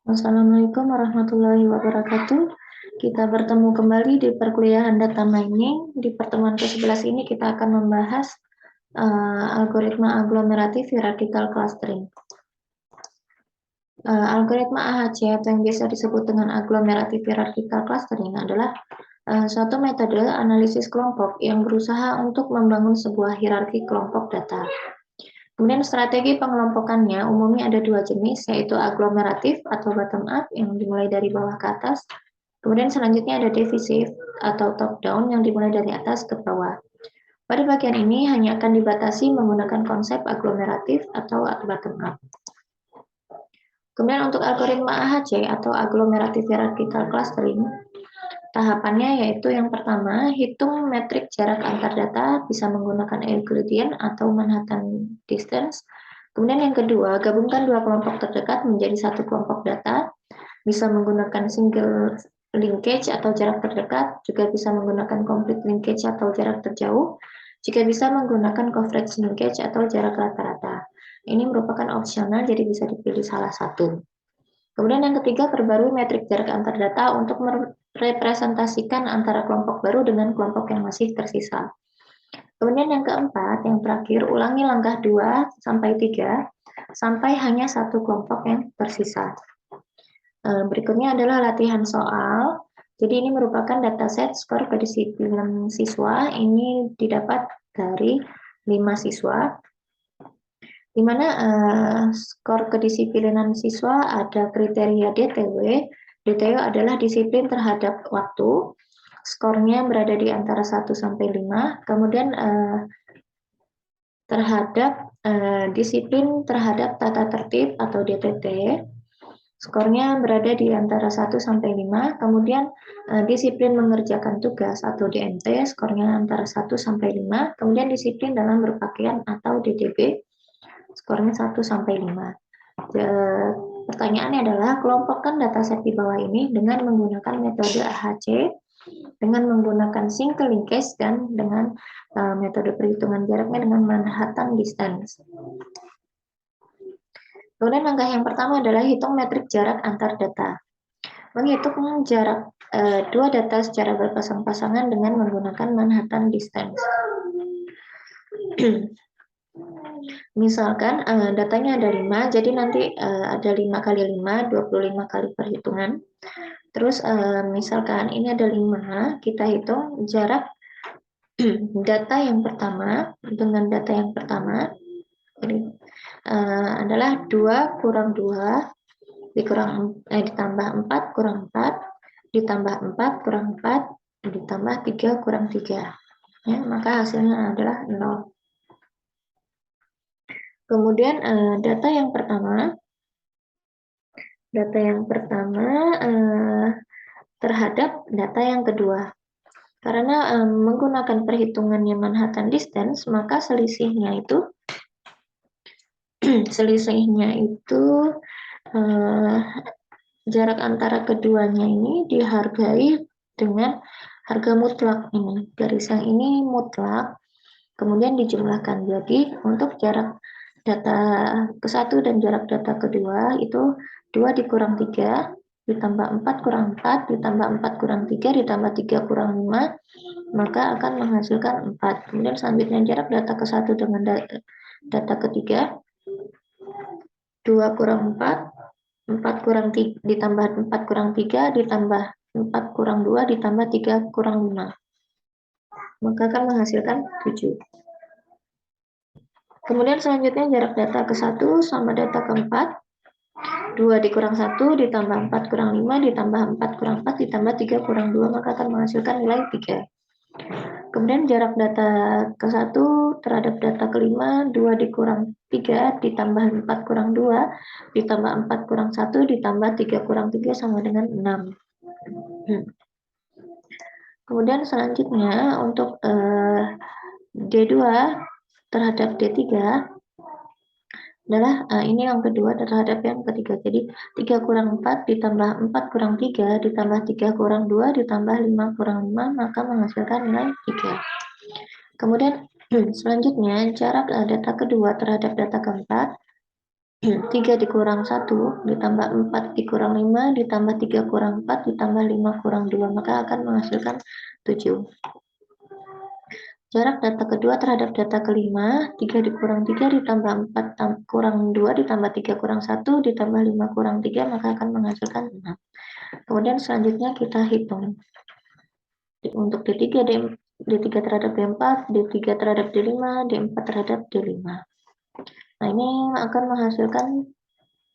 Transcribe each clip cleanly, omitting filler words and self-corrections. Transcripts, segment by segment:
Assalamualaikum warahmatullahi wabarakatuh. Kita bertemu kembali di perkuliahan data mining. Di pertemuan ke-11 ini kita akan membahas algoritma aglomeratif hierarchical clustering. Algoritma AHC atau yang biasa disebut dengan agglomerative hierarchical clustering adalah suatu metode analisis kelompok yang berusaha untuk membangun sebuah hierarki kelompok data. Kemudian strategi pengelompokannya umumnya ada dua jenis, yaitu aglomeratif atau bottom up yang dimulai dari bawah ke atas. Kemudian selanjutnya ada divisif atau top down yang dimulai dari atas ke bawah. Pada bagian ini hanya akan dibatasi menggunakan konsep aglomeratif atau bottom up. Kemudian untuk algoritma AHC atau agglomerative hierarchical clustering, tahapannya yaitu yang pertama, hitung metrik jarak antar data bisa menggunakan Euclidean atau Manhattan distance. Kemudian yang kedua, gabungkan dua kelompok terdekat menjadi satu kelompok data, bisa menggunakan single linkage atau jarak terdekat, juga bisa menggunakan complete linkage atau jarak terjauh, jika bisa menggunakan coverage linkage atau jarak rata-rata. Ini merupakan opsional, jadi bisa dipilih salah satu. Kemudian yang ketiga, perbarui metrik jarak antar data untuk merepresentasikan antara kelompok baru dengan kelompok yang masih tersisa. Kemudian yang keempat, yang terakhir, ulangi langkah 2 sampai 3 sampai hanya satu kelompok yang tersisa. Berikutnya adalah latihan soal. Jadi ini merupakan dataset skor kedisiplinan siswa. Ini didapat dari 5 siswa, di mana skor kedisiplinan siswa ada kriteria DTW. DTW adalah disiplin terhadap waktu. Skornya berada di antara 1 sampai 5. Kemudian terhadap disiplin terhadap tata tertib atau DTT. Skornya berada di antara 1 sampai 5. Kemudian disiplin mengerjakan tugas atau DMT, skornya antara 1 sampai 5. Kemudian disiplin dalam berpakaian atau DDB, skornya 1 sampai 5. Pertanyaannya adalah kelompokkan dataset di bawah ini dengan menggunakan metode AHC, dengan menggunakan single linkage, dan dengan metode perhitungan jaraknya dengan Manhattan distance. Kemudian langkah yang pertama adalah hitung metrik jarak antar data. Menghitung jarak dua data secara berpasang-pasangan dengan menggunakan Manhattan distance. Misalkan datanya ada 5, jadi nanti ada 5 kali 5, 25 kali perhitungan. Terus misalkan ini ada 5, kita hitung jarak data yang pertama dengan data yang pertama. Jadi adalah 2 kurang 2 ditambah 4 kurang 4 ditambah 4 kurang 4 ditambah 3 kurang 3. Ya, maka hasilnya adalah 0. Kemudian data yang pertama terhadap data yang kedua. Karena menggunakan perhitungannya Manhattan distance, maka selisihnya itu jarak antara keduanya ini dihargai dengan harga mutlak ini. Garis yang ini mutlak, kemudian dijumlahkan. Jadi untuk jarak data ke-1 dan jarak data kedua itu 2 dikurang 3 ditambah 4 kurang 4 ditambah 4 kurang 3 ditambah 3 kurang 5, maka akan menghasilkan 4. Kemudian selanjutnya jarak data ke-1 dengan data ketiga, 2 kurang 4, 4 kurang 3, ditambah 4 kurang 3, ditambah 4 kurang 2, ditambah 3 kurang 5. Maka akan menghasilkan 7. Kemudian selanjutnya jarak data ke-1 sama data ke-4, 2 dikurang 1, ditambah 4 kurang 5, ditambah 4 kurang 4, ditambah 3 kurang 2, maka akan menghasilkan nilai 3. Kemudian jarak data ke-1 terhadap data ke-5, 2 dikurang 3, ditambah 4 kurang 2, ditambah 4 kurang 1, ditambah 3 kurang 3 sama dengan 6. Kemudian selanjutnya untuk D2 terhadap D3 adalah ini yang kedua terhadap yang ketiga. Jadi 3 kurang 4 ditambah 4 kurang 3 ditambah 3 kurang 2 ditambah 5 kurang 5, maka menghasilkan nilai 3. Kemudian selanjutnya jarak data kedua terhadap data keempat 3 dikurang 1 ditambah 4 dikurang 5 ditambah 3 kurang 4 ditambah 5 kurang 2, maka akan menghasilkan 7. Jarak data kedua terhadap data kelima, 3 dikurang 3 ditambah 4 kurang 2 ditambah 3 kurang 1 ditambah 5 kurang 3, maka akan menghasilkan 6. Kemudian selanjutnya kita hitung. Untuk D3, D3 terhadap D4, D3 terhadap D5, D4 terhadap D5. Nah, ini akan menghasilkan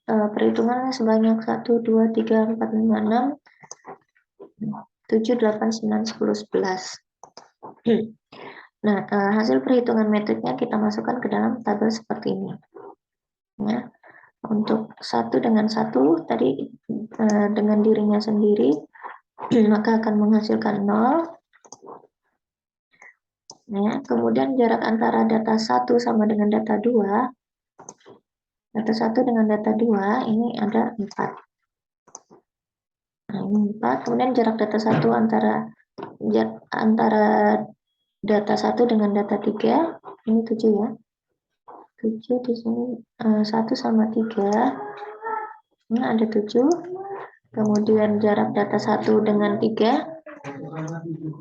perhitungan sebanyak 1, 2, 3, 4, 5, 6, 7, 8, 9, 10, 11. Nah, hasil perhitungan metriknya kita masukkan ke dalam tabel seperti ini. Ya, untuk 1 dengan 1 tadi dengan dirinya sendiri, maka akan menghasilkan 0. Ya, kemudian jarak antara data 1 sama dengan data 2, data 1 dengan data 2 ini ada 4. Nah, ini 4. Kemudian jarak data 1 antara data 1 dengan data 3, ini 7 ya. 7 di sini 1 sama 3. Ini ada 7. Kemudian jarak data 1 dengan 3.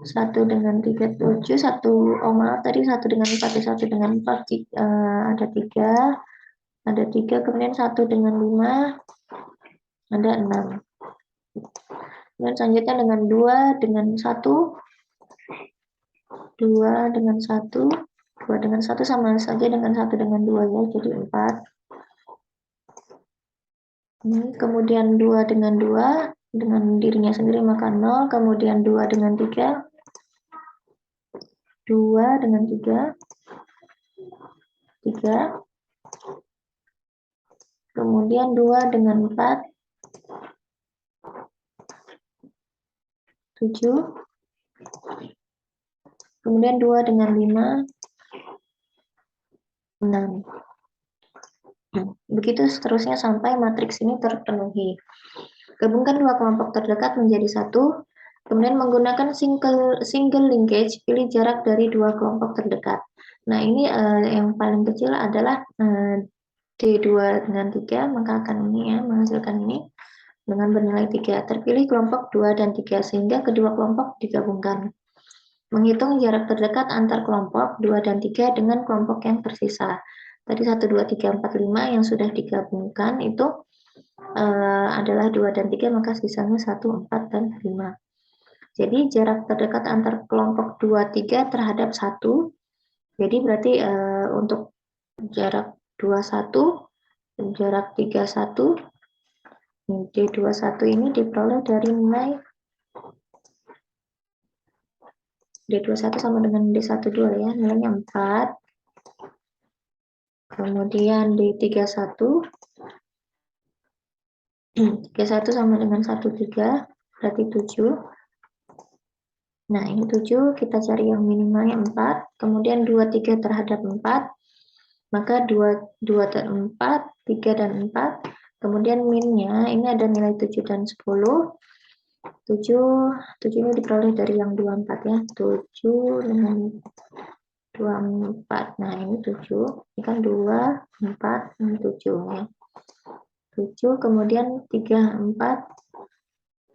1 dengan 3 7, 1 maaf tadi 1 dengan 4 ya, 1 dengan 4 ada 3. Ada 3, kemudian 1 dengan 5 ada 6. Kemudian selanjutnya dengan 2 dengan 1, 2 dengan 1, 2 dengan 1 sama saja dengan 1 dengan 2 ya, jadi 4. Kemudian 2 dengan 2 dengan dirinya sendiri maka 0, kemudian 2 dengan 3, 2 dengan 3, 3, kemudian 2 dengan 4, 7, kemudian 2 dengan 5, 6. Begitu seterusnya sampai matriks ini terpenuhi. Gabungkan dua kelompok terdekat menjadi satu, kemudian menggunakan single linkage, pilih jarak dari dua kelompok terdekat. Nah, ini yang paling kecil adalah D2 dengan 3, maka akan ini ya, menghasilkan ini dengan bernilai 3. Terpilih kelompok 2 dan 3, sehingga kedua kelompok digabungkan. Menghitung jarak terdekat antar kelompok 2 dan 3 dengan kelompok yang tersisa. Tadi 1, 2, 3, 4, 5 yang sudah digabungkan itu adalah 2 dan 3, maka sisanya 1, 4, dan 5. Jadi jarak terdekat antar kelompok 2, 3 terhadap 1. Jadi berarti untuk jarak 2, 1, dan jarak 3, 1, D21 ini diperoleh dari nilai D21 sama dengan D12 ya, nilainya 4. Kemudian D31, 31 sama dengan 13, berarti 7. Nah, ini 7, kita cari yang minimalnya 4, kemudian 23 terhadap 4, maka 2 dan 4, 3 dan 4, kemudian minnya ini ada nilai 7 dan 10. 7 ini diperoleh dari yang 24 ya, 7 dengan 24, nah ini 7, ini kan 2, 4, ini 7 ya. 7, kemudian 3, 4,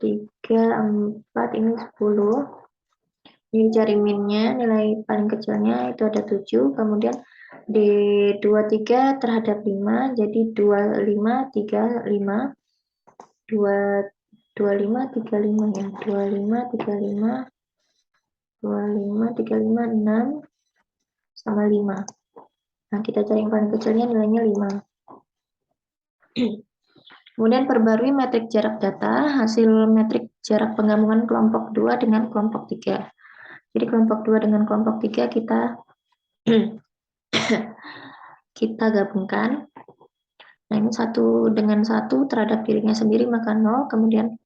3, 4, ini 10. Ini cari minnya, nilai paling kecilnya itu ada 7, kemudian D23 terhadap 5, jadi 25, 35, 2, 25, 35 ya, 25, 35, 25, 35, 6, sama 5. Nah, kita cari yang paling kecilnya nilainya 5. Kemudian perbarui metrik jarak data, hasil metrik jarak penggabungan kelompok 2 dengan kelompok 3. Jadi kelompok 2 dengan kelompok 3 kita gabungkan. Nah, ini 1 dengan 1 terhadap dirinya sendiri maka 0, kemudian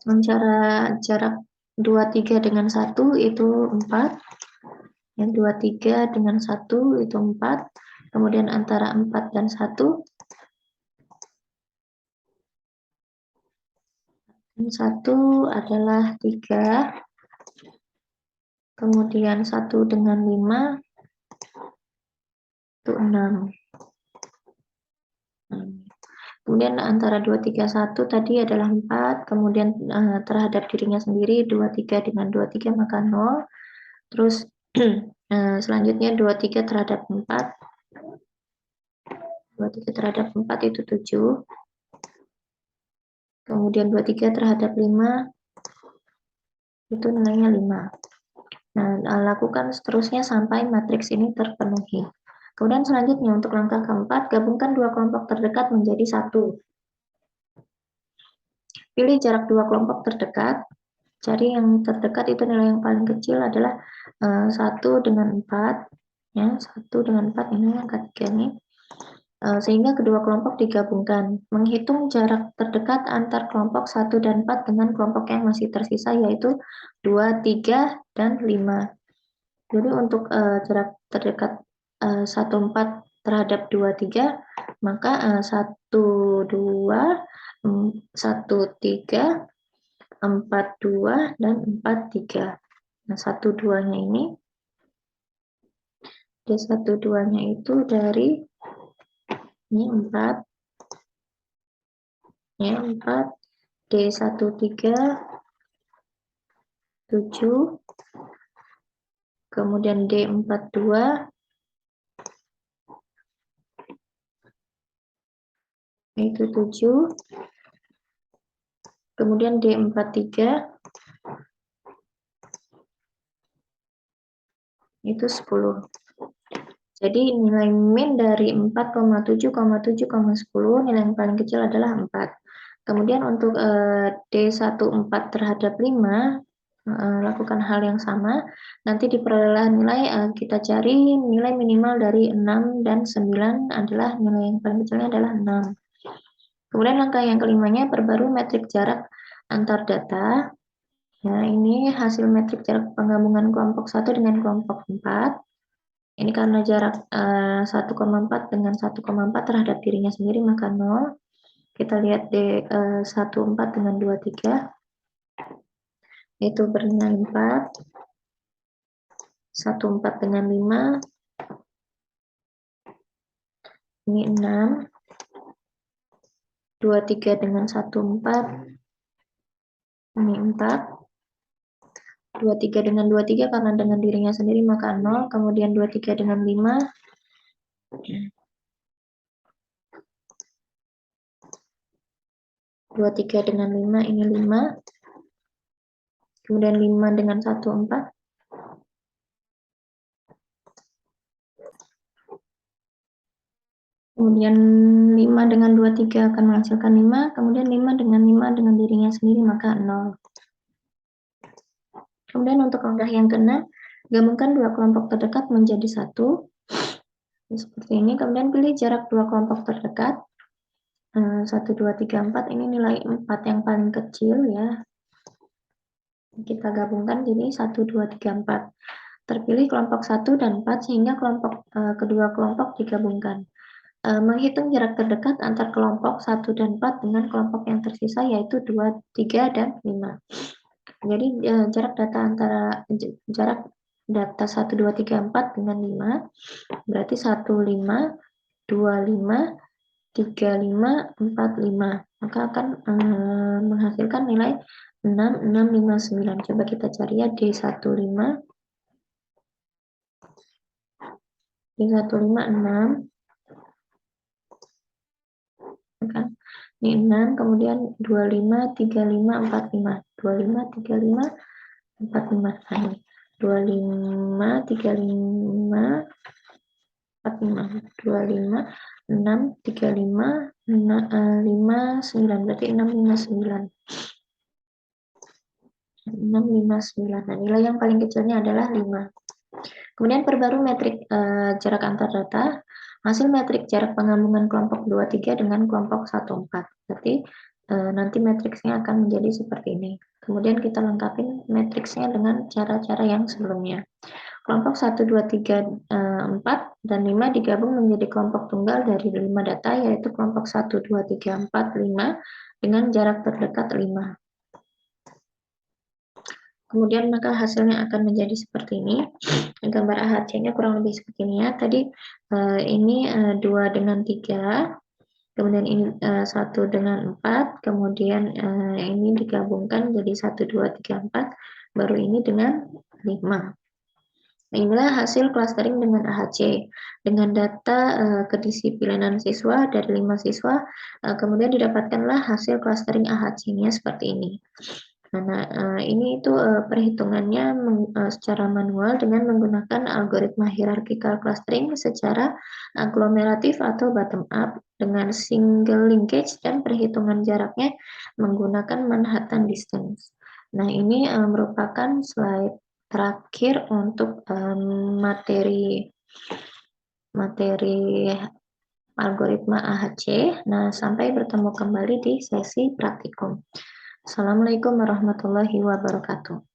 antara jarak 23 dengan 1 itu 4. Yang 23 dengan 1 itu 4. Kemudian antara 4 dan 1, 1 adalah 3. Kemudian 1 dengan 5 itu 6. Kemudian antara 2, 3, 1 tadi adalah 4, kemudian terhadap dirinya sendiri 2, 3 dengan 2, 3 maka 0. Terus selanjutnya 2, 3 terhadap 4. 2, 3 terhadap 4 itu 7. Kemudian 2, 3 terhadap 5 itu nilainya 5. Nah, lakukan seterusnya sampai matriks ini terpenuhi. Kemudian selanjutnya untuk langkah keempat, gabungkan dua kelompok terdekat menjadi satu. Pilih jarak dua kelompok terdekat. Cari yang terdekat itu nilai yang paling kecil adalah 1 dengan 4. Ya, 1 dengan 4 ini angka 3 nih. Sehingga kedua kelompok digabungkan. Menghitung jarak terdekat antar kelompok 1 dan 4 dengan kelompok yang masih tersisa yaitu 2, 3, dan 5. Jadi untuk jarak terdekat 1, 4 terhadap 2, 3, maka 1, 2, 1, 3, 4, 2, dan 4, 3. Nah, 1, 2-nya ini, D1, 2-nya itu dari ini 4, ya 4, D1, 3, 7, kemudian D4, 2, itu 7, kemudian D4, 3, itu 10. Jadi nilai min dari 4,7,7,10 nilai yang paling kecil adalah 4. Kemudian untuk D1, 4 terhadap 5, lakukan hal yang sama. Nanti di perolehan nilai kita cari nilai minimal dari 6 dan 9 adalah nilai yang paling kecilnya adalah 6. Kemudian langkah yang kelimanya, perbarui metrik jarak antar data. Nah, ini hasil metrik jarak penggabungan kelompok 1 dengan kelompok 4. Ini karena jarak 1,4 dengan 1,4 terhadap dirinya sendiri maka 0. Kita lihat D14 dengan 23. Itu bernilai 4. 14 dengan 5. Ini 6. 23 dengan 14. Ini 4. 23 dengan 23 karena dengan dirinya sendiri maka 0. Kemudian 23 dengan 5. 23 dengan 5 ini 5. Kemudian 5 dengan 1, 4. Kemudian 5 dengan 23 akan menghasilkan 5. Kemudian 5 dengan 5 dengan dirinya sendiri maka 0. Kemudian untuk langkah yang keenam, gabungkan dua kelompok terdekat menjadi satu. Seperti ini. Kemudian pilih jarak dua kelompok terdekat. 1, 2, 3, 4. Ini nilai 4 yang paling kecil ya. Kita gabungkan jadi 1, 2, 3, 4. Terpilih kelompok 1 dan 4 sehingga kedua kelompok digabungkan. Menghitung jarak terdekat antar kelompok 1 dan 4 dengan kelompok yang tersisa yaitu 2, 3, dan 5. Jadi jarak data 1, 2, 3, 4 dengan 5 berarti 1, 5, 2, 5, 3, 5, 4, 5. Maka akan menghasilkan nilai 6, 6, 5, 9. Coba kita cari ya D1, 5. D1, 5, 6. Kan? Ini 6, kemudian 25, 35, 45. 25, 35, 45. Nah, ini 25, 35, 45. 25, 6, 35, 5, 9. Berarti 6, 5, 9. 6, 5, 9. Nah, nilai yang paling kecilnya adalah 5. Kemudian perbarui metrik jarak antar data. Hasil metrik jarak penggabungan kelompok 2, 3 dengan kelompok 1, 4. Berarti nanti matriksnya akan menjadi seperti ini. Kemudian kita lengkapi matriksnya dengan cara-cara yang sebelumnya. Kelompok 1, 2, 3, 4, dan 5 digabung menjadi kelompok tunggal dari 5 data, yaitu kelompok 1, 2, 3, 4, 5 dengan jarak terdekat 5. Kemudian maka hasilnya akan menjadi seperti ini. Gambar AHC-nya kurang lebih seperti ini ya. Tadi ini 2 dengan 3. kemudian ini 1 dengan 4, kemudian ini digabungkan jadi 1, 2, 3, 4, baru ini dengan 5. Nah, inilah hasil clustering dengan AHC. Dengan data kedisiplinan siswa dari 5 siswa, kemudian didapatkanlah hasil clustering AHC-nya seperti ini. Nah, ini itu perhitungannya secara manual dengan menggunakan algoritma hierarchical clustering secara aglomeratif atau bottom up dengan single linkage dan perhitungan jaraknya menggunakan Manhattan distance. Nah, ini merupakan slide terakhir untuk materi algoritma AHC. Nah, sampai bertemu kembali di sesi praktikum. Assalamualaikum warahmatullahi wabarakatuh.